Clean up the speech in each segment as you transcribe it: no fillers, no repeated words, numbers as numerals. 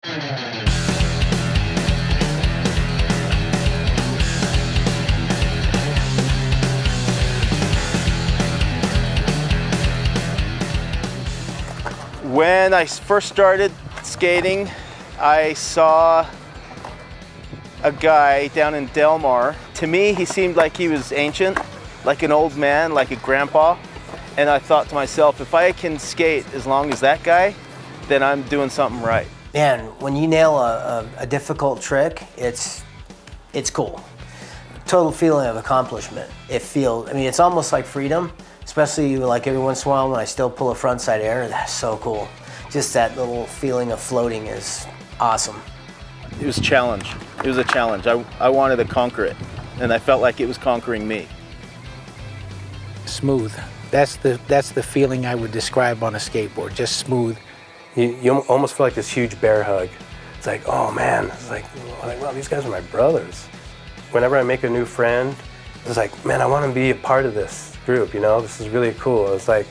When I first started skating, I saw a guy down in Del Mar. To me, he seemed like he was ancient, like an old man, like a grandpa. And I thought to myself, if I can skate as long as that guy, then I'm doing something right. Man, when you nail a difficult trick, it's cool. Total feeling of accomplishment. It's almost like freedom, especially like every once in a while when I still pull a frontside air. That's so cool. Just that little feeling of floating is awesome. It was a challenge. It was a challenge. I wanted to conquer it, and I felt like it was conquering me. Smooth. That's the feeling I would describe on a skateboard, just smooth. You almost feel like this huge bear hug. It's like, oh man, it's like, wow, these guys are my brothers. Whenever I make a new friend, it's like, man, I want to be a part of this group, you know? This is really cool. It's like,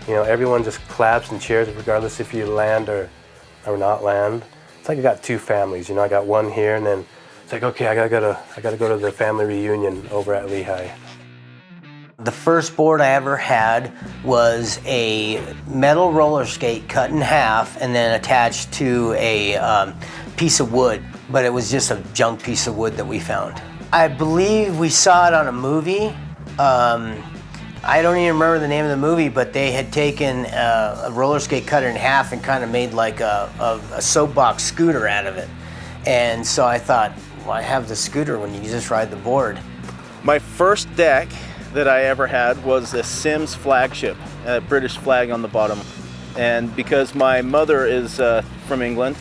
you know, everyone just claps and cheers regardless if you land or not land. It's like I got two families, you know? I got one here, and then it's like, okay, I gotta go to the family reunion over at Lehigh. The first board I ever had was a metal roller skate cut in half and then attached to a piece of wood, but it was just a junk piece of wood that we found. I believe we saw it on a movie. I don't even remember the name of the movie, but they had taken a roller skate cutter in half and kind of made like a soapbox scooter out of it. And so I thought, why have the scooter when you just ride the board? My first deck that I ever had was a Sims flagship, a British flag on the bottom. And because my mother is from England,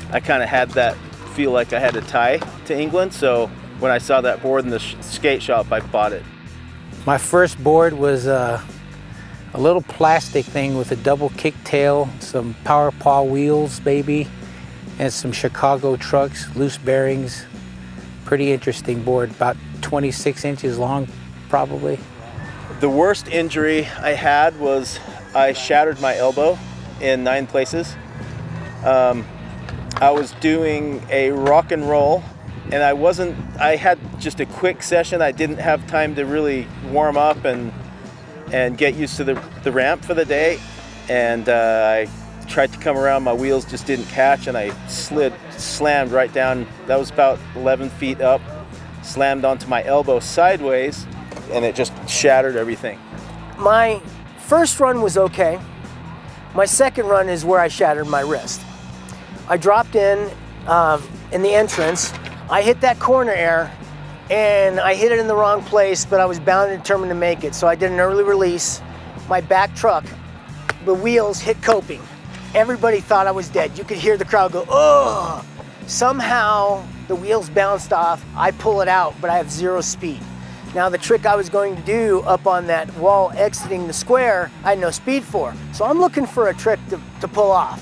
I kind of had that feel like I had a tie to England. So when I saw that board in the skate shop, I bought it. My first board was a little plastic thing with a double kick tail, some power paw wheels, baby, and some Chicago trucks, loose bearings. Pretty interesting board, about 26 inches long, probably. The worst injury I had was I shattered my elbow in 9 places. I was doing a rock and roll, and I had just a quick session. I didn't have time to really warm up and get used to the ramp for the day. And I tried to come around, my wheels just didn't catch, and I slammed right down. That was about 11 feet up, slammed onto my elbow sideways, and it just shattered everything. My first run was okay. My second run is where I shattered my wrist. I dropped in the entrance. I hit that corner air, and I hit it in the wrong place, but I was bound and determined to make it. So I did an early release. My back truck, the wheels hit coping. Everybody thought I was dead. You could hear the crowd go, oh! Somehow the wheels bounced off. I pull it out, but I have 0 speed. Now the trick I was going to do up on that wall exiting the square, I had no speed for. So I'm looking for a trick to pull off.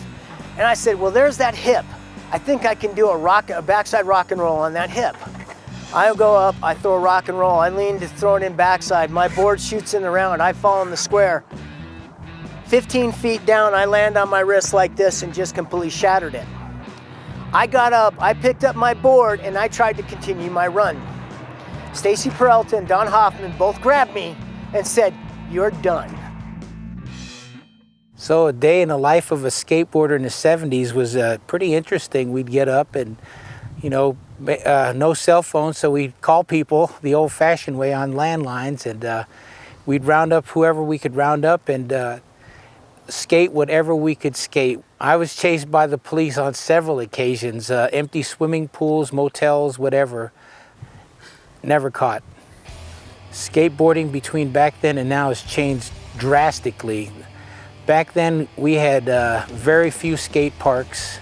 And I said, well, there's that hip. I think I can do a backside rock and roll on that hip. I go up, I throw a rock and roll. I lean to throw it in backside. My board shoots in the round. I fall in the square. 15 feet down, I land on my wrist like this and just completely shattered it. I got up, I picked up my board, and I tried to continue my run. Stacy Peralta and Don Hoffman both grabbed me and said, you're done. So a day in the life of a skateboarder in the 70s was pretty interesting. We'd get up and, you know, no cell phones, so we'd call people the old-fashioned way on landlines, and we'd round up whoever we could round up and skate whatever we could skate. I was chased by the police on several occasions, empty swimming pools, motels, whatever. Never caught. Skateboarding between back then and now has changed drastically. Back then we had very few skate parks.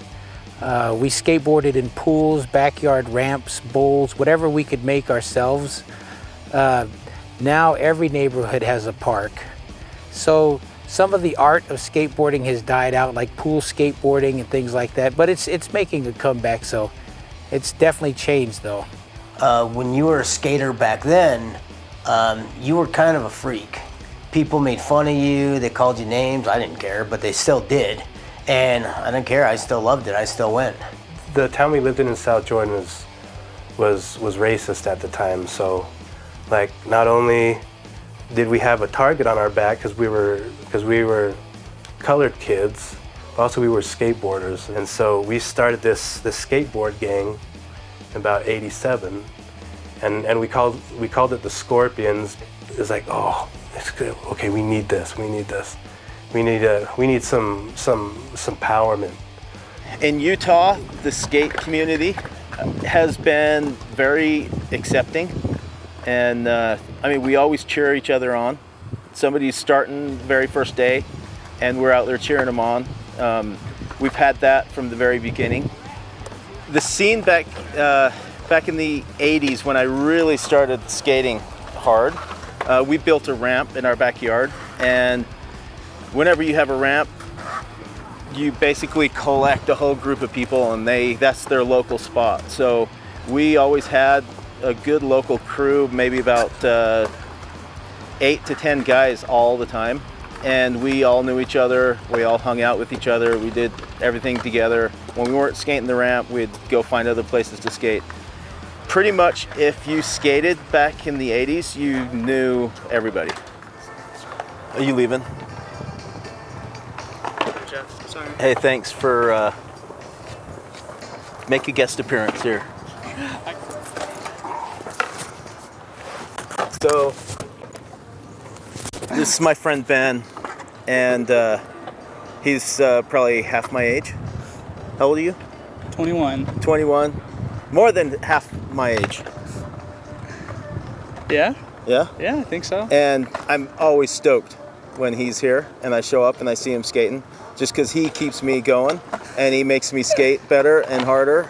We skateboarded in pools, backyard ramps, bowls, whatever we could make ourselves. Now every neighborhood has a park. So some of the art of skateboarding has died out, like pool skateboarding and things like that, but it's making a comeback, so it's definitely changed though. When you were a skater back then, you were kind of a freak. People made fun of you, they called you names, I didn't care, but they still did. And I didn't care, I still loved it, I still went. The town we lived in South Jordan was racist at the time, so like not only did we have a target on our back because we were colored kids, but also we were skateboarders, and so we started this skateboard gang in about '87, and we called it the Scorpions. It's like, oh, it's good. Okay, we need this. We need some empowerment. In Utah, the skate community has been very accepting, and I mean, we always cheer each other on. Somebody's starting the very first day, and we're out there cheering them on. We've had that from the very beginning. The scene back in the 80s, when I really started skating hard, we built a ramp in our backyard, and whenever you have a ramp, you basically collect a whole group of people, and that's their local spot. So we always had a good local crew, maybe about 8 to 10 guys all the time, and we all knew each other. We all hung out with each other. We did everything together. When we weren't skating the ramp, we'd go find other places to skate. Pretty much, if you skated back in the 80s, you knew everybody. Are you leaving? Sorry. Hey, thanks for make a guest appearance here. So, this is my friend Ben, and he's probably half my age. How old are you? 21. 21. More than half my age. Yeah? Yeah? Yeah, I think so. And I'm always stoked when he's here and I show up and I see him skating, just because he keeps me going and he makes me skate better and harder.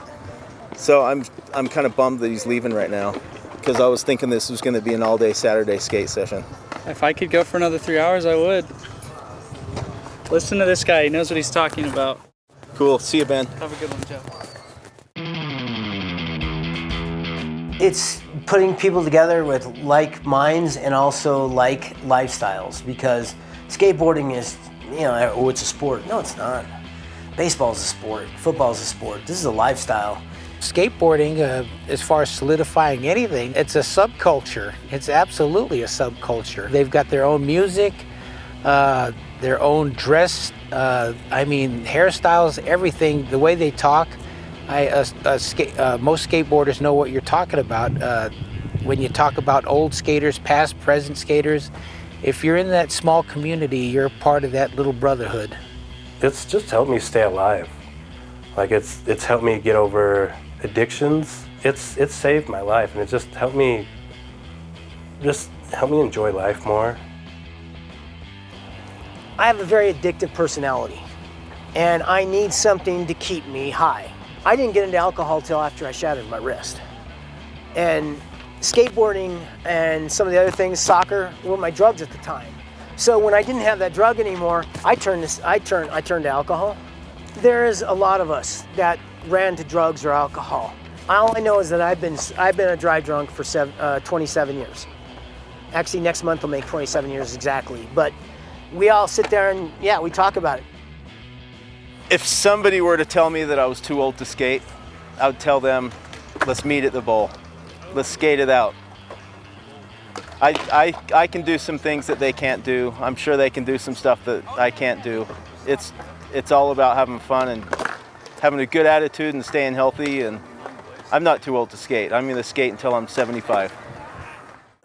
So I'm kind of bummed that he's leaving right now, because I was thinking this was going to be an all-day Saturday skate session. If I could go for another 3 hours, I would. Listen to this guy. He knows what he's talking about. Cool. See you, Ben. Have a good one, Joe. It's putting people together with like minds and also like lifestyles, because skateboarding is, oh, it's a sport. No, it's not. Baseball's a sport. Football's a sport. This is a lifestyle. Skateboarding, as far as solidifying anything, it's a subculture. It's absolutely a subculture. They've got their own music, their own dress, hairstyles, everything, the way they talk. Most skateboarders know what you're talking about. When you talk about old skaters, past, present skaters, if you're in that small community, you're part of that little brotherhood. It's just helped me stay alive. Like it's helped me get over addictions. It's saved my life, and it just helped me enjoy life more. I have a very addictive personality, and I need something to keep me high. I didn't get into alcohol till after I shattered my wrist. And skateboarding and some of the other things, soccer, were my drugs at the time. So when I didn't have that drug anymore, I turned to alcohol. There is a lot of us that ran to drugs or alcohol. All I know is that I've been a dry drunk for 27 years. Actually, next month will make 27 years exactly. But we all sit there and, we talk about it. If somebody were to tell me that I was too old to skate, I would tell them, let's meet at the bowl. Let's skate it out. I can do some things that they can't do. I'm sure they can do some stuff that I can't do. It's all about having fun and having a good attitude and staying healthy, and I'm not too old to skate. I'm gonna skate until I'm 75.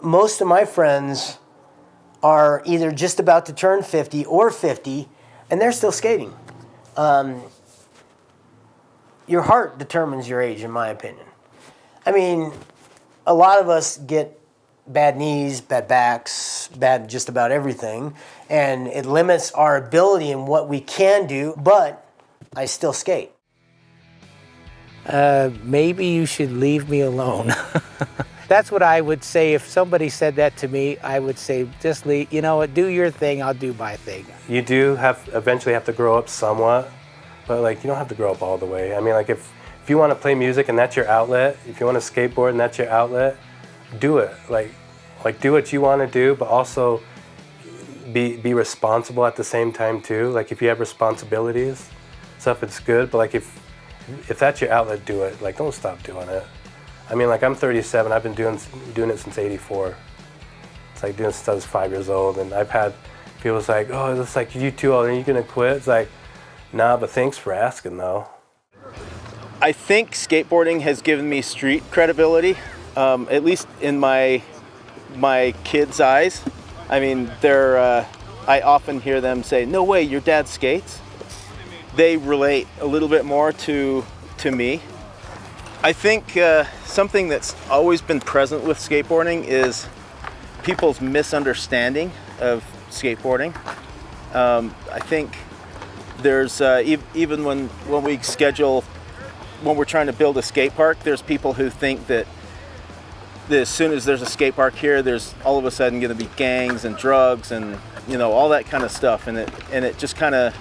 Most of my friends are either just about to turn 50 or 50, and they're still skating. Your heart determines your age, in my opinion. I mean, a lot of us get bad knees, bad backs, bad just about everything, and it limits our ability in what we can do, but I still skate. Maybe you should leave me alone. That's what I would say. If somebody said that to me, I would say, just leave, do your thing, I'll do my thing. You do eventually have to grow up somewhat, but you don't have to grow up all the way. I mean, if you want to play music and that's your outlet, if you want to skateboard and that's your outlet, do it. Like do what you want to do, but also be responsible at the same time too. Like if you have responsibilities, stuff, it's good. But like if that's your outlet, do it. Like don't stop doing it. I mean, like I'm 37. I've been doing it since '84. It's like doing it since I was 5 years old, and I've had people like, oh, it's like you too old. Are you gonna quit? It's like, nah. But thanks for asking, though. I think skateboarding has given me street credibility, at least in my kids' eyes. I mean, I often hear them say, "No way, your dad skates." They relate a little bit more to me. I think something that's always been present with skateboarding is people's misunderstanding of skateboarding. I think there's even when we schedule, when we're trying to build a skate park, there's people who think that as soon as there's a skate park here, there's all of a sudden going to be gangs and drugs and all that kind of stuff, and it just kind of,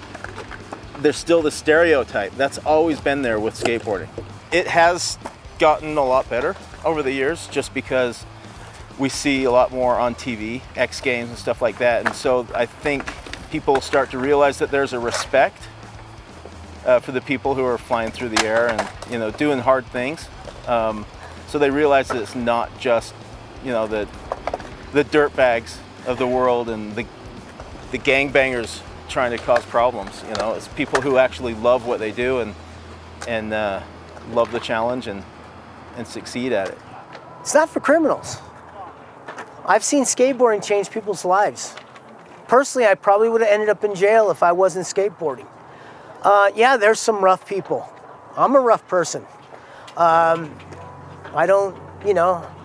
there's still the stereotype that's always been there with skateboarding. It has gotten a lot better over the years just because we see a lot more on TV, X Games and stuff like that, and so I think people start to realize that there's a respect for the people who are flying through the air and doing hard things. So they realize that it's not just the dirt bags of the world and the gangbangers trying to cause problems. It's people who actually love what they do and love the challenge and succeed at it. It's not for criminals. I've seen skateboarding change people's lives. Personally, I probably would have ended up in jail if I wasn't skateboarding. Yeah, there's some rough people. I'm a rough person. I don't,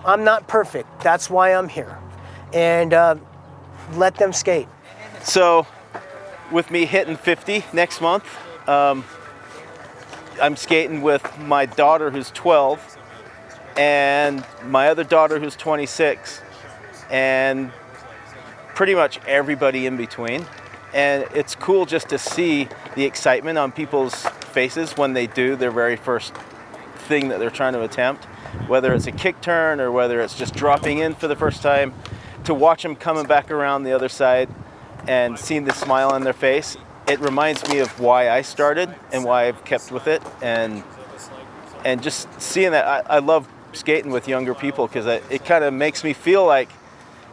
I'm not perfect. That's why I'm here. And let them skate. So, with me hitting 50 next month, I'm skating with my daughter who's 12 and my other daughter who's 26 and pretty much everybody in between. And it's cool just to see the excitement on people's faces when they do their very first thing that they're trying to attempt, whether it's a kick turn or whether it's just dropping in for the first time, to watch them coming back around the other side and seeing the smile on their face. It reminds me of why I started and why I've kept with it, and just seeing that. I love skating with younger people because it kind of makes me feel like,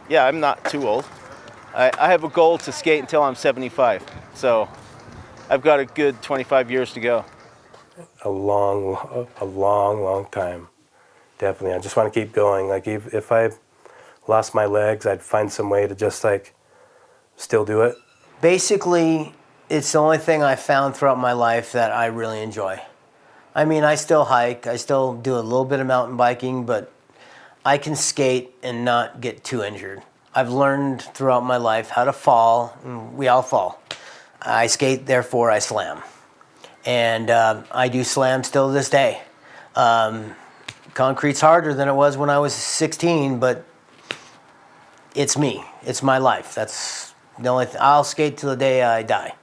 yeah, I'm not too old. I have a goal to skate until I'm 75, so I've got a good 25 years to go. A long time, definitely. I just want to keep going. Like if I lost my legs, I'd find some way to just like still do it. Basically, it's the only thing I found throughout my life that I really enjoy. I mean, I still hike, I still do a little bit of mountain biking, but I can skate and not get too injured. I've learned throughout my life how to fall, and we all fall. I skate, therefore I slam. And I do slam still to this day. Concrete's harder than it was when I was 16, but it's me. It's my life. That's the only thing. I'll skate till the day I die.